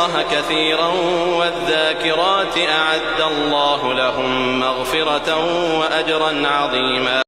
الله كثيرا والذاكرات أعد الله لهم مغفرة وأجرا عظيما.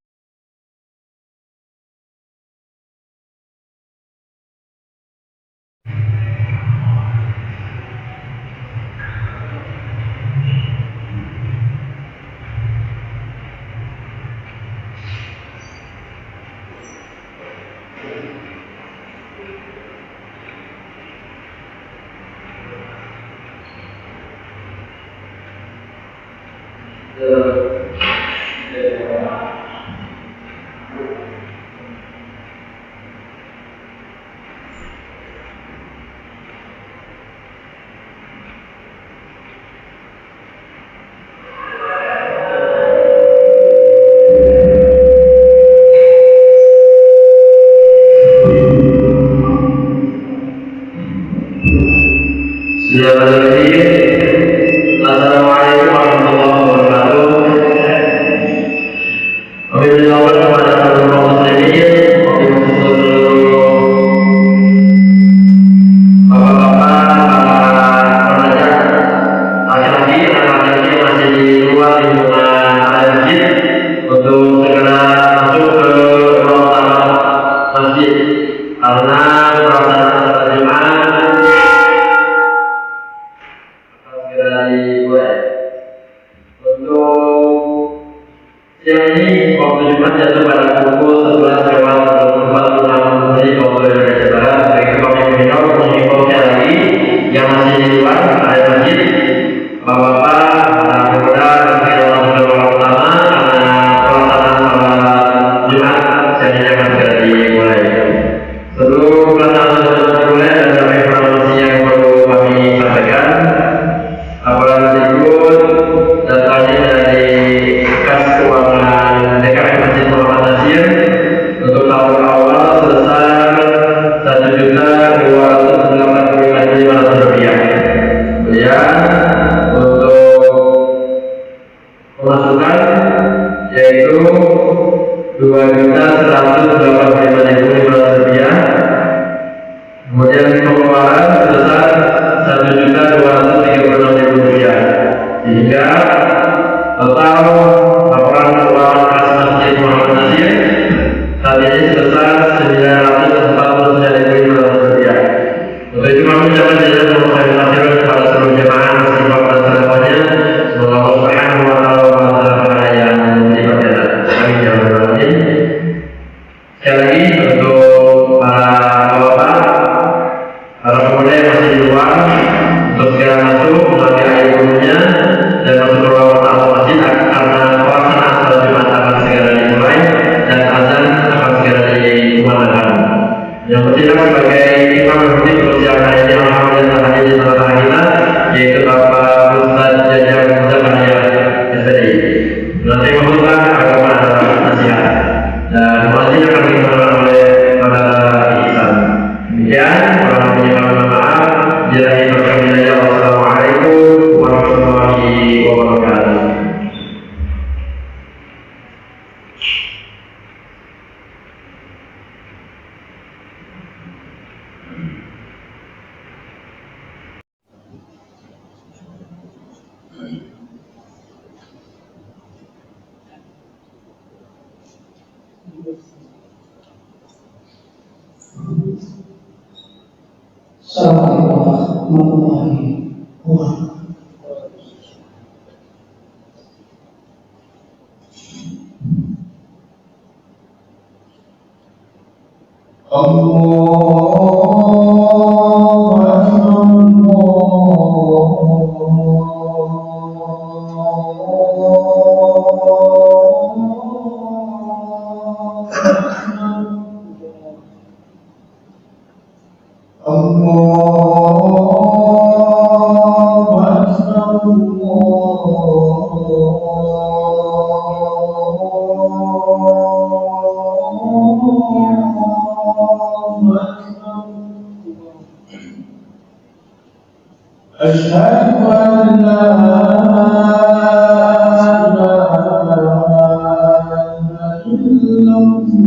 Assalamualaikum warahmatullahi wabarakatuh. Wabillahi kepada seluruh muslimin, bapak-bapak, pelajar, laki-laki dan laki-laki masih di luar lingkungan masjid untuk segera masuk ke ruang masjid karena pelaksanaan Jumat untuk siang ini waktu Jumat jatuh pada pukul 11.44 dari waktu Indonesia Barat. Bagi kami minor mengimbau sekali lagi yang masih di luar area masjid, bapak-bapak, pemuda, dan dalam beberapa utama karena pelaksanaan salat Jumat siang ini akan segera dimulai. Sebelum pelaksanaan salat dimulai, ada beberapa informasi yang perlu kami sampaikan. Laporan berikut datanya dari kas keuangan DKM Masjid Muhammad Nasir untuk tahun awal sebesar Rp1.285.500. Kemudian untuk pemasukan yaitu Rp2.185.500. Kemudian pengeluaran sebesar Rp1.236.000, sehingga total laporan keuangan kas Masjid Muhammad Nasir saat ini sebesar Rp949.500. Untuk itu kami ucapkan jazakallahu khairan kepada seluruh jemaah muslim dan sedekahnya. Semoga Allah Subhanahu wa taala membalas yang memberi berkat. Amin ya rabbal alamin. Sekali lagi untuk para pemuda yang masih di luar untuk segera masuk mengambil air wudhunya dan masuk ke ruang tamu masjid karena pelaksanaan salat Jumat akan segera dimulai dan azan akan segera dikumandangkan. Yang pertama sebagai imam masjid persiapan ini alhamdulillah hadir di tengah-tengah kita, yaitu Bapak Ustaz Jajang Zakaria SPDI. Nanti membuka agama adalah nasihat dan masjid akan dikumandangkan oleh Saudara Ihsan. Demikian, mohon maaf. Billahi taufiq. Wassalamualaikum warahmatullahi wabarakatuh. Assalamualaikum warahmatullahi wabarakatuh. أشهد أن لا إله إلا الله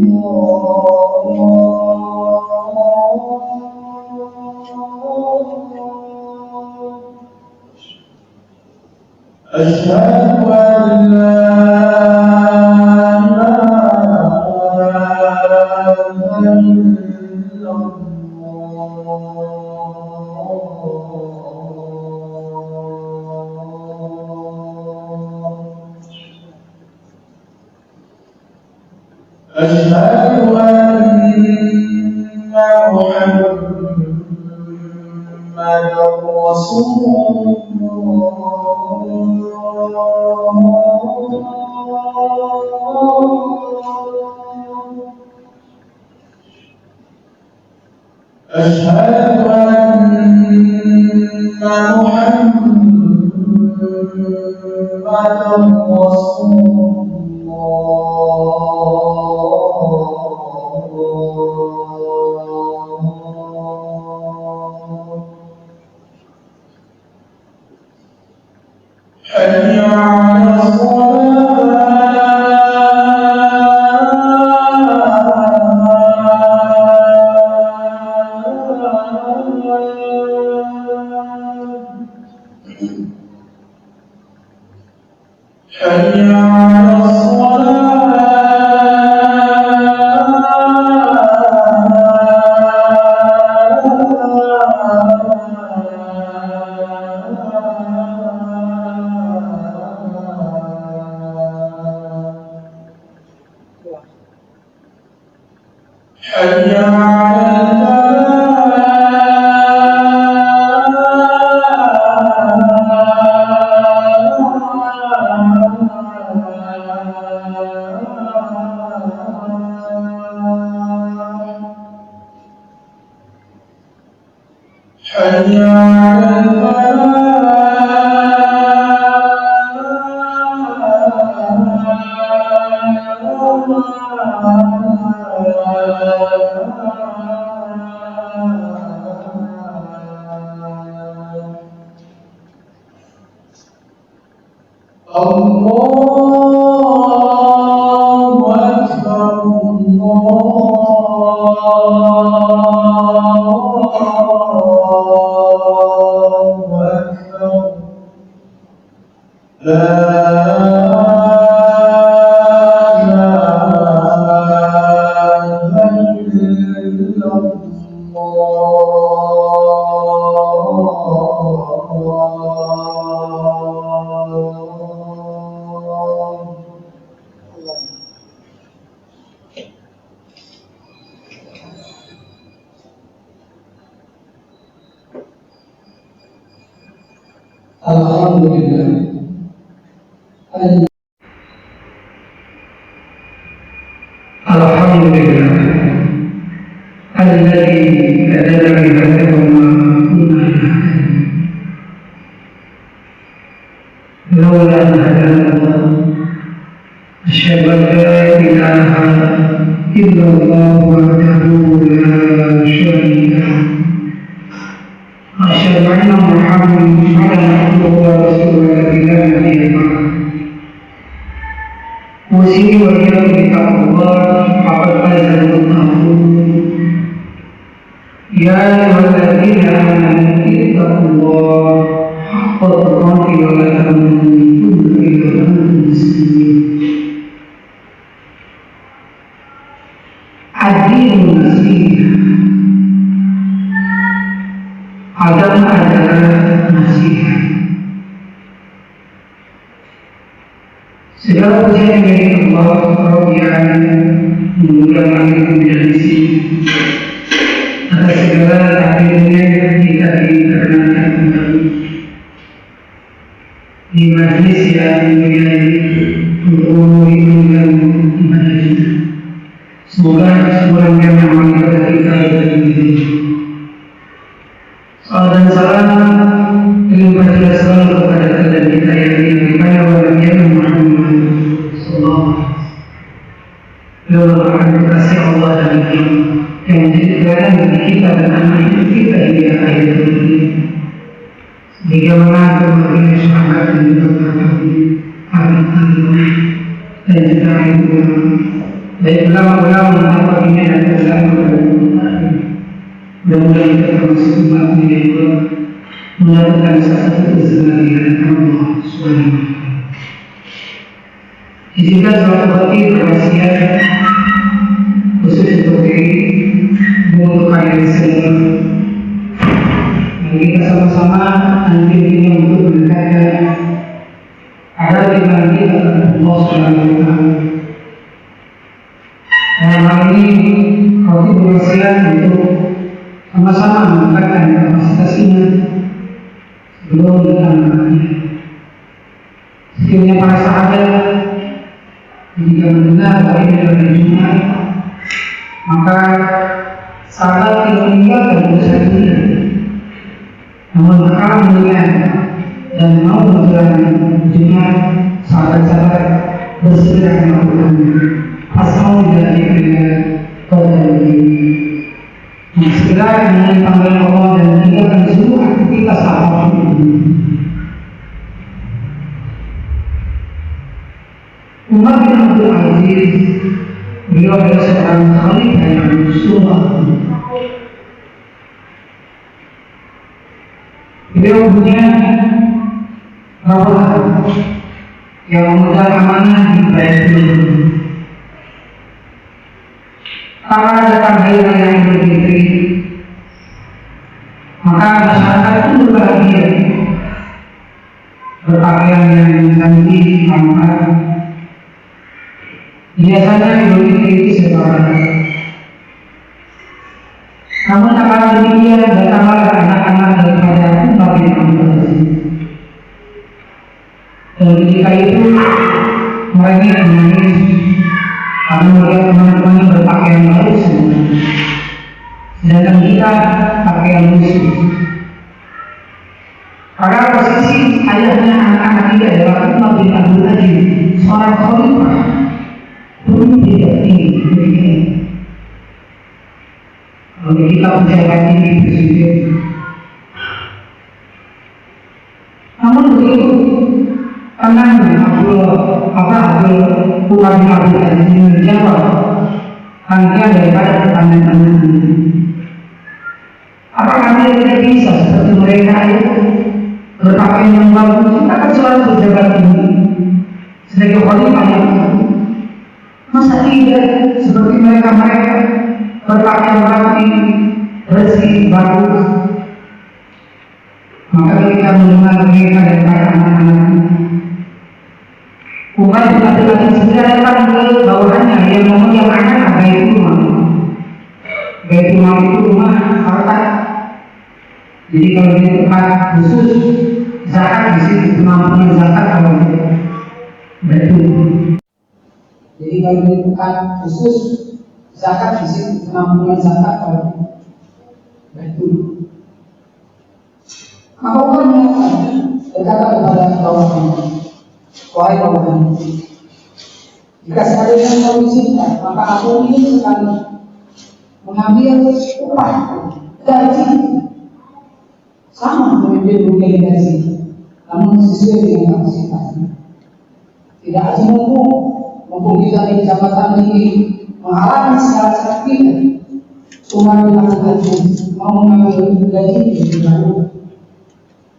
أشهد أن لا إله إلا أشهد أن محمدا رسول أشهد أن محمدا رسول حي على حي على حي على حي على الله أكبر الله أكبر لا إله إلا Alhamdulillah. Alhamdulillah. Alladzi hadana bihadza wa ma kunna lawla an hadana Allah. Asyhadu an la ilaha illallah wahdahu la syarika lahu. أشهد أن محمدا عبده ورسوله لا نبي بعده أوصي وإياكم بتقوى الله فقد فاز المتقون يا أيها الذين آمنوا اتقوا الله حق تقاته ولا تموتن إلا وأنتم مسلمون الدين النصيحة agama adalah nasihat. Segala pujian milik Allah yang mengundang kami menjadi sini atas segala takdirnya kita dikarenakan kembali di majlis yang mulia ini untuk mengundang ibadah kita. Semoga semuanya memang kepada kita dan diri. Salam dan salam terlimpah selalu kepada kalian kita yang dimuliakan oleh Muhammad sallallahu alaihi wasallam. Kasih Allah dan yang menjadi pelajaran bagi kita dan anak hidup kita di akhir dunia. Bagaimana kemudian semangat dan juga amin dan juga itu baik ulama-ulama apa ini adalah mudah-mudahan kita termasuk umat ini melakukan satu sebagai Allah Subhanahu. Izinkan suatu hati berwasiat khusus untuk kalian semua. Mari kita sama-sama nanti ini untuk mendekatkan agar kita Allah Subhanahu. Dalam hal ini kami berwasiat untuk sama-sama meningkatkan kapasitas iman sebelum kita mati. Sekiranya para sahabat jika mendengar bahwa ini adalah Jumat, maka sahabat tidak meninggalkan urusan dunia, namun mereka mendengar dan mau menjalani Jumat. Sahabat-sahabat bersegera melakukannya. Asal menjadi pada ini segera dengan panggilan Allah dan tinggalkan seluruh aktivitas apapun. Umar bin Abdul Aziz, beliau adalah seorang khalifah yang sungguh. Beliau punya bawahan yang memegang amanah di Baitul. Kalau datang hari raya Idul Fitri, maka masyarakat pun berbahagia, berpakaian yang cantik, tampan. Biasanya Idul Fitri itu sebuah. Namun apabila demikian datanglah anak-anak daripada Umar bin Abdul Aziz. Dan ketika itu mereka menangis karena melihat teman-temannya berpakaian baru semua, sedangkan kita pakaian musuh. Pada posisi ayahnya anak-anak ini adalah Umar bin Abdul Aziz, seorang khalifah, pun tidak tinggi. Kalau kita pejabat ini presiden, namun begitu tenang Umar bin Abdul Aziz menjawab rangkaian daripada pertanyaan ini. Apakah kami tidak bisa seperti mereka itu berpakaian yang bagus? Kita kan seorang pejabat ini sebagai khalifah yang baru. Masa tidak seperti mereka berpakaian rapi, bersih, bagus? Maka ketika mendengar mereka daripada anak-anak, Umar bin Abdul Aziz segera datang ke bawahannya yang memegang anak Baitul. Baitul itu rumah harta. Jadi kalau di tempat khusus zakat di situ kemampuan zakat kalau Baitul. Jadi kalau di tempat khusus zakat di situ kemampuan zakat kalau Baitul. Maka Umar berkata kepada bawahannya, wahai bawahan, jika sekalian kau izinkan, maka aku ingin sekali mengambil upah gaji sama memimpin dunia gaji, namun sesuai dengan kapasitasnya. Tidak aja mumpung kita di jabatan ini menghalangi segala sakit. Umar bin Abdul Aziz mau mengambil gaji yang baru.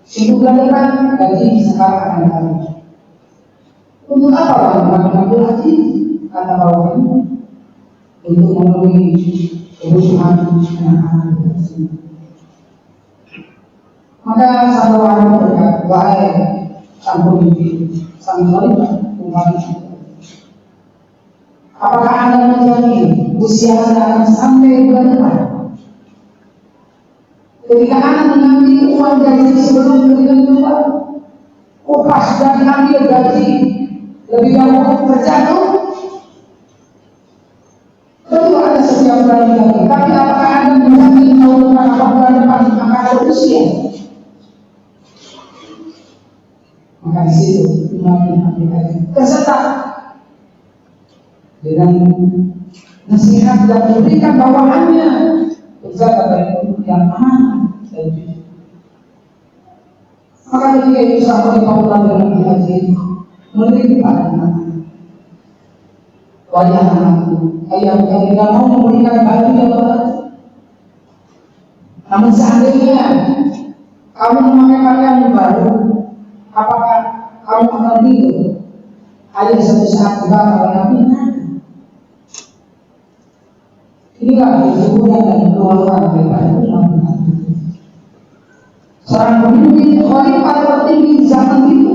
Itu gandakan gaji sekarang ada kali. Untuk apa Umar bin Abdul Aziz? Kata bawahannya, untuk memenuhi kebutuhan anak-anak. Maka sang bawahan berkata, wahai sang pemimpin, sang khalifah Umar bin Abdul Aziz, apakah Anda menjamin usia Anda akan sampai bulan depan? Ketika Anda mengambil uang gaji sebelum bulan depan, upah sudah diambil gaji lebih dahulu terjatuh. Tentu ada setiap bulan lagi. Tapi apakah Anda menjamin tahun depan atau bulan depan akan ada usia? Maka di situ Umar bin Abdul Aziz tersetak dengan nasihat yang diberikan bawahannya. Berzakat yang aman dan jujur. Maka ketika itu sahabat Umar bin Abdul Aziz memberi kepada anak-anak, wajah anakku, ayah bukan tidak mau memberikan baju yang baru. Namun seandainya kamu memakai pakaian yang baru, apakah kamu akan tidur? Ayo satu saat dibakar oleh api neraka. Inilah kesuburan dan keluaran daripada umat. Seorang pemimpin khalifah tertinggi zaman itu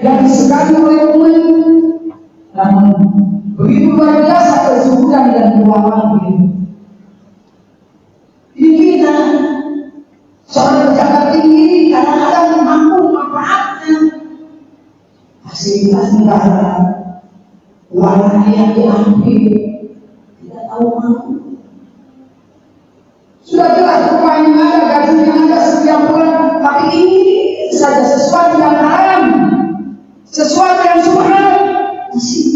yang disegani oleh umat, namun begitu luar biasa kesuburan dan keluaran beliau. Di kita seorang pejabat tinggi kadang-kadang mampu memanfaatkan fasilitas negara, warna yang diambil, tidak tahu mampu. Sudah jelas upahnya ada, gajinya ada setiap bulan, tapi ini saja sesuatu yang haram, sesuatu yang subhan, masih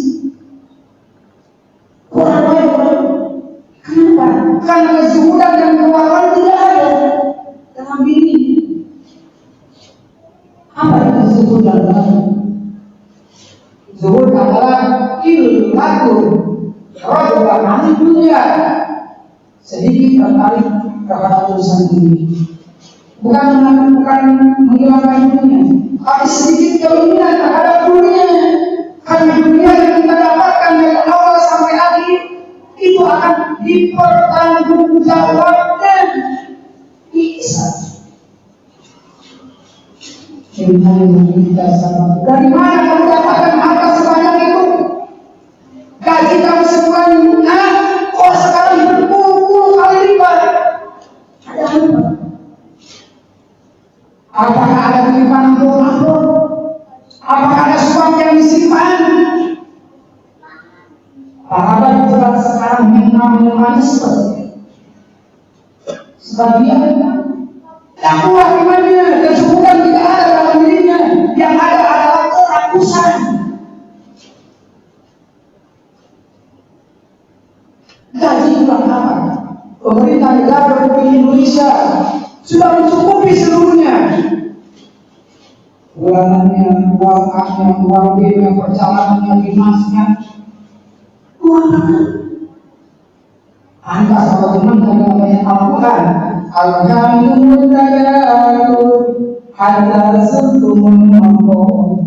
kurang baik. Kenapa? Karena kezuhudan dan kewaran tidak ada dalam diri. Apa itu zuhud dan kewaran? Zuhud adalah laku roda anil dunia, sedikit tertarik kepada urusan dunia, bukan menghilangkan dunia, tapi sedikit keinginan terhadap dunia. Karena dunia yang kita dapatkan dari awal sampai akhir itu akan dipertanggungjawabkan. Bisa. Dari mana kamu dapatkan harta sebanyak itu? Gaji kamu sebulan kok sekarang berpuluh-puluh kali lipat? Ada apa? Apakah ada penyimpanan ampun? Apakah ada suap yang disimpan? Sahabat jelas sekarang minum seperti sebagian dakwah imannya kesuburan tidak ada dalam dirinya, yang ada adalah kerakusan. Gaji berapa? Pemerintah negara Republik Indonesia sudah mencukupi seluruhnya. Bulanannya, uang kasnya, uang biaya perjalanannya, dinasnya, uang mana? Anda sama teman jangan banyak Al-Quran. Al-Qur'anul Karim hatta sentuhun Allah.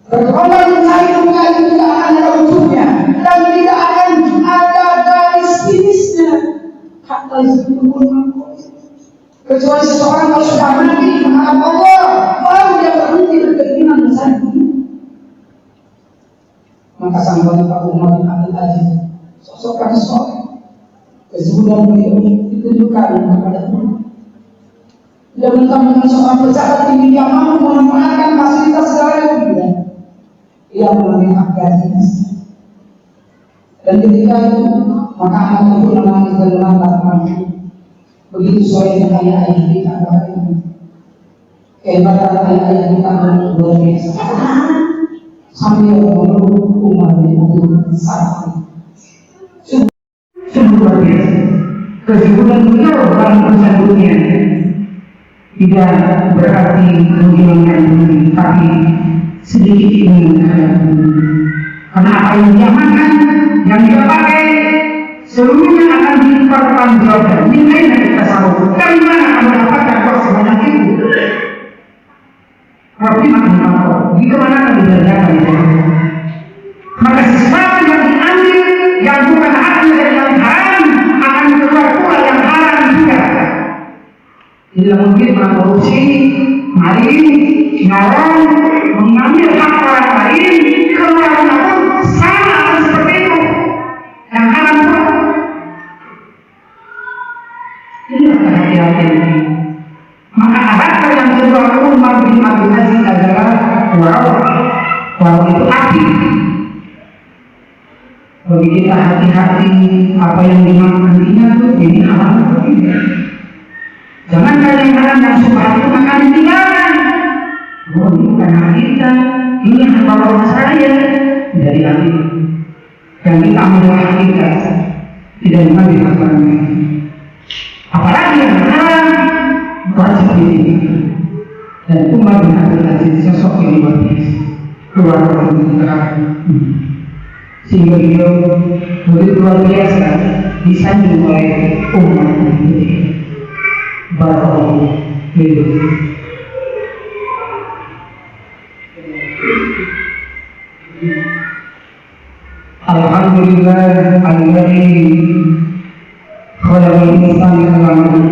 Berkorban mencari dunia itu tidak akan ada ujungnya dan tidak akan ada garis finishnya. Hatta sentuhun Allah. Kecuali seseorang kalau sudah mati menghadap Allah, baru dia berhenti berkeinginan mencari dunia. Maka sang wanita Umar bin Abdul Aziz, sosok yang soleh, kezuhudan beliau ditunjukkan kepada umat. Dia mentang-mentang seorang pejabat tinggi yang mampu memanfaatkan fasilitas segala dunia. Ia menerima gaji. Dan ketika itu, maka anaknya pun menangis dan mengatakan, begitu soalnya ayah-ayah kita kepada ini. Kehebatan ayah-ayah kita luar biasa. Sambil menurut Umar bin Abdul Aziz. Sungguh luar biasa. Kezuhudan beliau dalam urusan dunia tidak berarti menghilangkan dunia, tapi sedikit ingin terhadap dunia. Karena apa yang dia makan, yang dia pakai, seluruhnya akan dipertanggungjawabkan. Ini yang kita tahu. Dari mana kamu dapatkan kok sebanyak itu? Kalau tidak tahu, di mana akan dikerjakan itu? Maka sesuatu yang diambil, yang bukan haknya dan yang haram, akan keluar pula yang haram juga. Tidak mungkin korupsi, maling, nyolong, mengambil hak orang lain, keluar pun sama akan seperti itu. Yang haram pula. Ini hati-hati. Maka harta yang keluar Umar bin Abdul Aziz adalah warna itu api. Bagi kita hati-hati apa yang dimakan itu jadi haram atau tidak. Jangan kalian haram yang subhan itu makan ditinggalkan. Oh, ini bukan hak kita, ini hak orang saya dari hati. Dan kita ambil hak kita, tidak mengambil hak orang lain. Apalagi yang haram wajib ditinggalkan. Dan Umar bin Abdul Aziz sosok yang luar biasa, keluar dari neraka. Sehingga beliau begitu luar biasa disanjung oleh umat ini. Barakallahu Alhamdulillah alladzi khalaqal insana 'alamahu.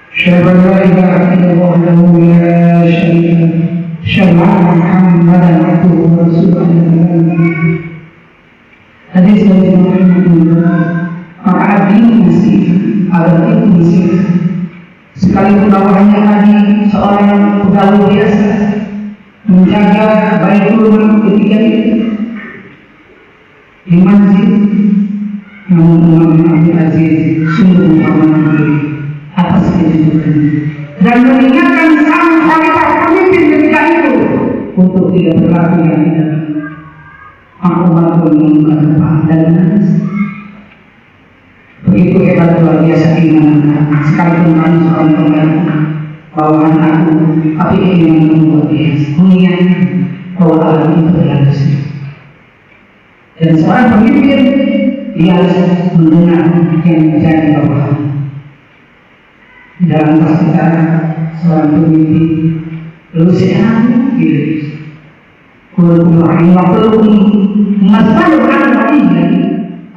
Syahadu la ilaha illallah wahdahu la syarika lahu. Syahadu anna Muhammadan abduhu wa rasuluhu. Hadis dari Muhammad. Maka abdi masih ada itu masih sekalipun bawahannya tadi seorang pegawai biasa menjaga Baitul ketika itu di masjid, namun Imam Abdul Aziz sungguh menghormati atas kejujuran dan mengingatkan sang khalifah pemimpin ketika itu untuk tidak berlaku yang tidak aku mengungkapkan dan begitu hebat luar biasa iman sekalipun kami seorang pembantu bawahan aku, tapi ini membuat biasa mengingatkan bahwa alam itu berlangsung. Dan seorang pemimpin dia harus mendengar yang menjadi bawahan. Dalam kita seorang pemimpin lalu sehat diri. Kullu waktu masbah lagi.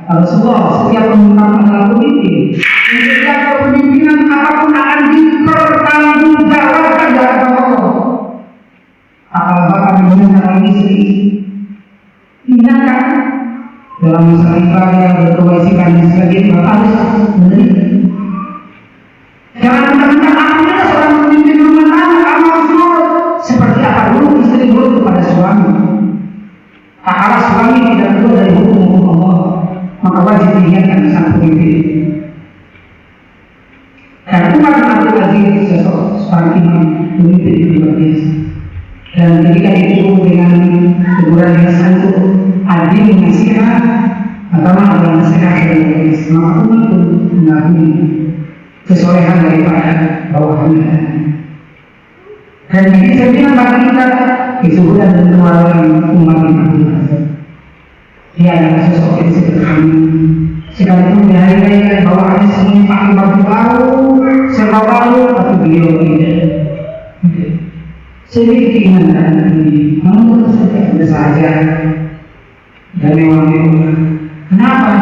Rasulullah setiap pemimpin adalah pemimpin. Setiap kepemimpinan apapun akan dipertanggungjawabkan oleh Allah. Apakah mendengar istri? Ingatkan dalam masalah ibadah berkewajiban dan sebagainya harus menerima. Jangan mentang-mentang aku adalah seorang pemimpin rumah tangga, kamu harus nurut. Seperti apa dulu istri nurut kepada suami? Tak kalah suami tidak keluar dari hukum Allah, maka wajib diingatkan sang pemimpin. Dan Umar bin Abdul Aziz seorang imam pemimpin luar biasa. Dan ketika itu dengan teguran yang santun, adil nasihat, agama adalah nasihat yang luar biasa. Maka Umar pun mengakui kesolehan daripada bawahannya. Dan ini saya bilang bagi kita kesuburan dan keluaran Umar bin Abdul Aziz. Dia adalah sosok yang sederhana. Sekalipun dihari-harikan bawahannya semuanya pakai baju baru, serba baru, tapi beliau tidak. Sedikit keinginan ini, namun tidak saja dan mewah-mewah. Kenapa?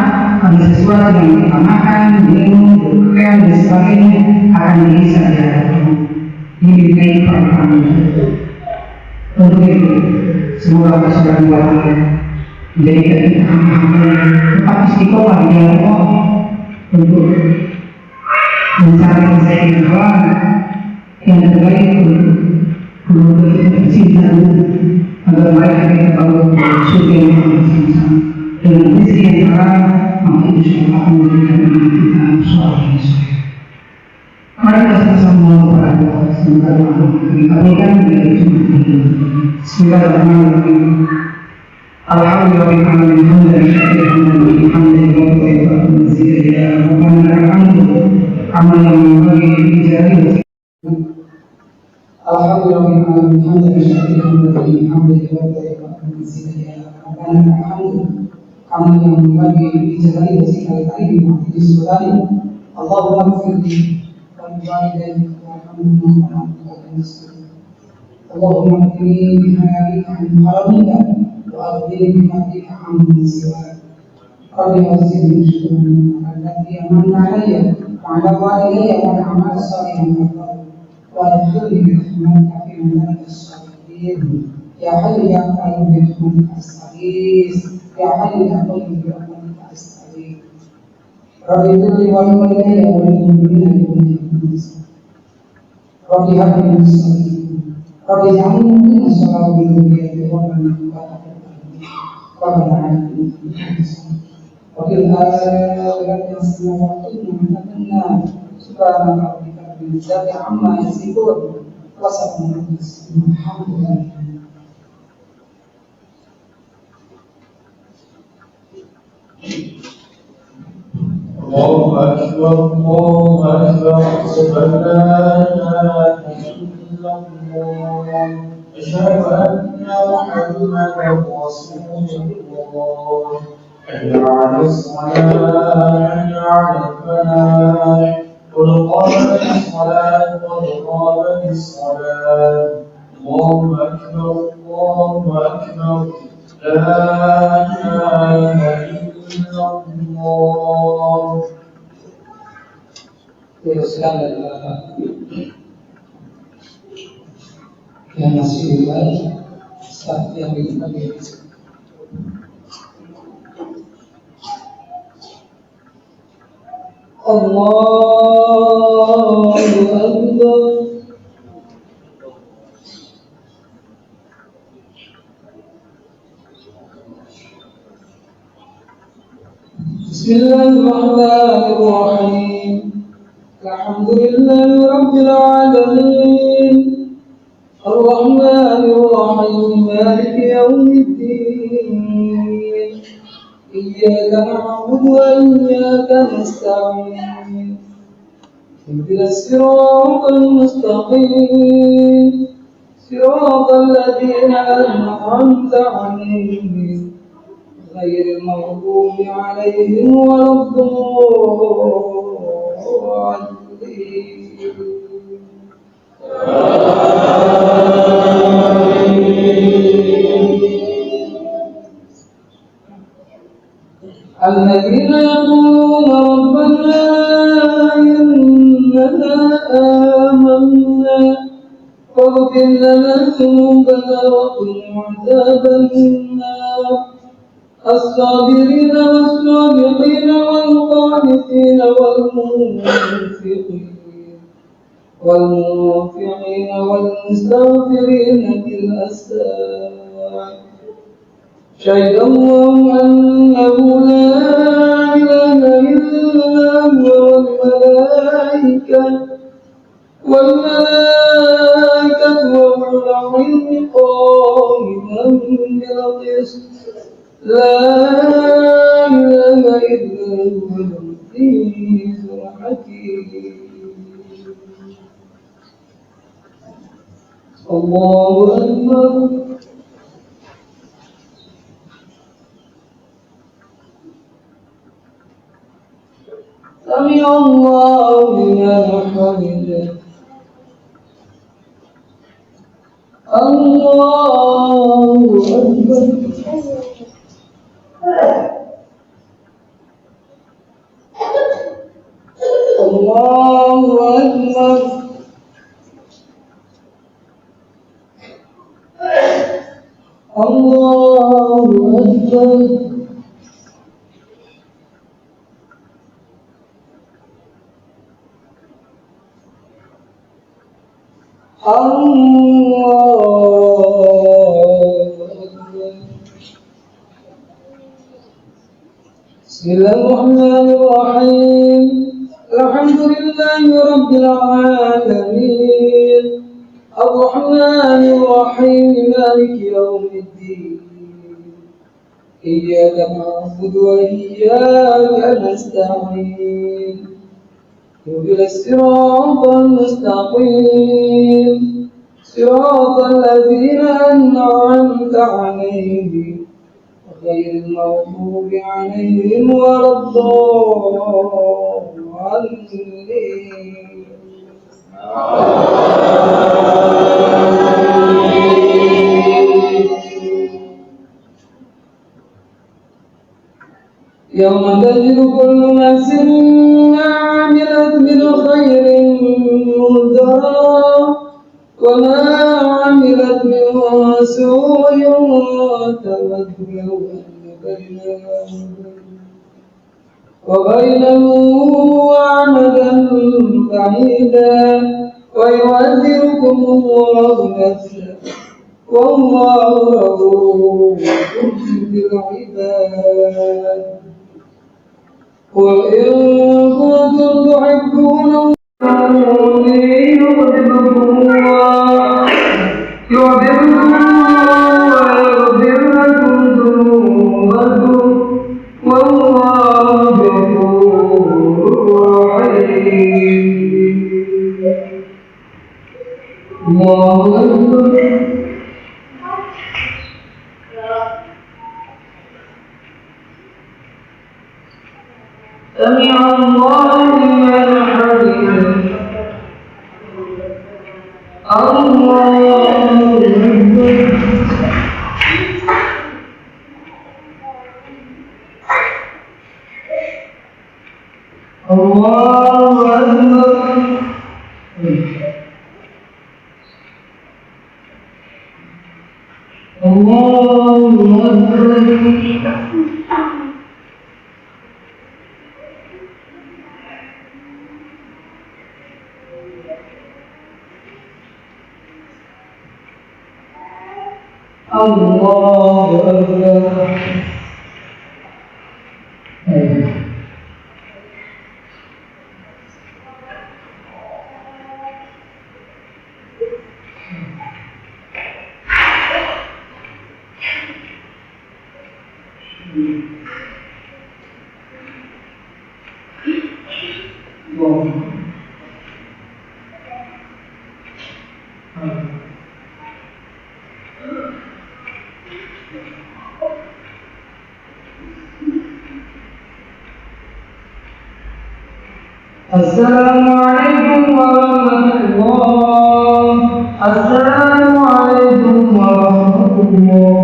Karena sesuatu yang kita makan, minum, berpakaian dan sebagainya akan dihisap di hadapan. Ini dikai perang. Untuk itu, semoga Allah Subhanahu wa Ta'ala menjadikan kita hamba tetap istiqomah di jalan Allah untuk mencari kesehatan yang terbaik untuk kita cinta agar mereka kita tahu surga yang sama-sama dengan rezeki yang halal, maka insyaallah akan memberikan kita suara yang sesuai. Mari kita sama-sama berdoa semoga Allah dikabulkan dari Jumat ini. Bismillahirrahmanirrahim. Alhamdulillah hamdan syakira hamdan wa ya rabbana alhamdu amma yanbaghi li Alhamdulillah hamdan syakira hamdan ya rabbana alhamdu amma yanbaghi li jalali wajhika al-karim Allahumma ighfir والوالدين وارحمهما اللهم اغفرني بحلالك عن حرامك واغفرني بفضلك عمن سواك رب اوزعني شكرا الذي امن علي وعلى والدي والاعمال الصالحه وادخلني برحمتك في مدارك الصالحين يا حي يا قيوم برحمتك استغيث يا حي يا قيوم برحمتك استغيث رب اغفر لي ولوالدي وللمؤمنين يوم يقوم الحساب رب هب لي من الصالحين رب اجعلني مقيم الصلاه وذريتي ربنا ربنا عليك وفي الآخرة حسنة وقنا عذاب النار سبحان ربك رب العزة عما يصفون وسلام على المرسلين الحمد لله. الله أكبر أشهد أن لا إله إلا الله أشهد أن محمدا رسول الله حي على الصلاة حي على الفلاح قد قامت الصلاة قد قامت الصلاة الله أكبر الله أكبر لا إله إلا الله. Teruskan yang masih baik saat yang dipanggil. Allahu Akbar. Bismillahirrahmanirrahim. Alhamdulillahi Rabbil Alamin. Ar-Rahmanir-Rahim. Maliki Yawmiddin. Iyyaka na'budu wa iyyaka nasta'in. Ihdinas siratal mustaqim. Siratal ladzina an'amta 'alaihim ghairil maghdubi 'alaihim waladdallin. الذين يقولون ربنا إننا آمنا فاغفر لنا ذنوبنا وقنا عذاب النار. الصابرين والصادقين والقانتين والمنفقين والمستغفرين بالأسحار. شهد الله أنه لا إله إلا هو والملائكة وأولو العلم قائما بالقسط. لا إله إلا هو العزيز الحكيم. الله أكبر. سمع الله لمن حمده. الله أكبر. الله أكبر. الله أكبر. بسم الله الرحمن الرحيم. الحمد لله رب العالمين الرحمن الرحيم مالك يوم الدين. إياك نعبد وإياك نستعين. اهدنا الصراط المستقيم صراط الذين أنعمت عليهم غير المغضوب عليهم ولا الضالين. يوم تجد كل نفس ما عملت من خير مهدرا وما عملت من سوء تود لو أن وبينه أمدا بعيدا ويعذركم الله نفسه والله رؤوف بالعباد. قل إن كنتم تحبون الله يحببكم الله ويغفر لكم ذنوبكم والله غفور رحيم. الله أكبر. سمع الله لمن حمده. Assalamualaikum warahmatullahi wabarakatuh. Assalamualaikum warahmatullahi